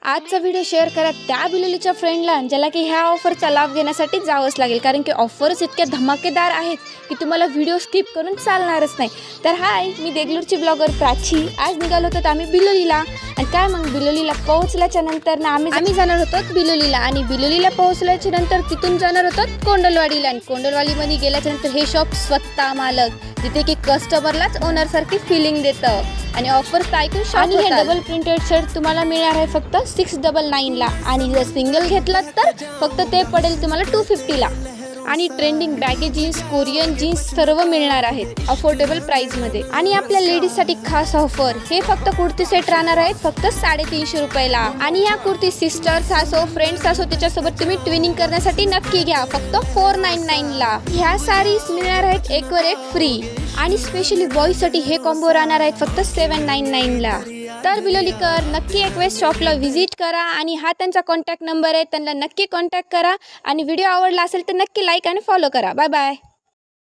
आजचा video share करा त्या बिलोलीच्या फ्रेंडला ज्याला की ह्या ऑफरचा लाभ घेण्यासाठी जावंच लागेल, कारण की ऑफर्स इतक्या धमाकेदार आहेत की तुम्हाला व्हिडिओ स्किप करून चालणारच नाही। तर हाय, मी देगलूरची ब्लॉगर प्राची। आज निघालो होतो आम्ही बिलोलीला। आणि काय मग बिलोलीला पोहोचल्याच्या नंतर ना आम्ही जाणार होतो बिलोलीला, आणि बिलोलीला पोहोचल्याच्या नंतर तिथून जाणार होतो कोंडलवाडीला। आणि कोंडलवाडीमध्ये गेल्याच्या नंतर हे शॉप स्वतः मालक, जिथे की कस्टमरलाच ओनर सारखी फिलिंग देतं। आणि ऑफर्स ऐकून आणि हे डबल प्रिंटेड शर्ट तुम्हाला मिळणार आहे फक्त 699 ला, आणि जर सिंगल घेतलात तर फक्त ते पडेल तुम्हाला 250 ला। आणि trending baggy jeans, Korean jeans सर्व मिळणार आहेत अफोर्डेबल प्राइस मध्ये। आणि आपल्या लेडीज साठी खास ऑफर, हे फक्त कुर्ती सेट राहणार आहेत फक्त 350 रुपयाला। आणि या कुर्ती सिस्टर्स असो, फ्रेंड्स असो, त्याच्यासोबत तुम्ही ट्विनिंग करण्यासाठी नक्की घ्या फक्त 499 ला। ह्या साडीज मिळणार आहेत एक वर एक फ्री। आणि स्पेशली बॉईज साठी हे कॉम्बो राहणार आहेत फक्त 799 ला। तर बिलोलीकर नक्की एक वेळेस शॉपला व्हिजिट करा, आणि हा त्यांचा कॉन्टॅक्ट नंबर आहे, त्यांना नक्की कॉन्टॅक्ट करा। आणि व्हिडिओ आवडला असेल तर नक्की लाईक आणि फॉलो करा। Bye bye.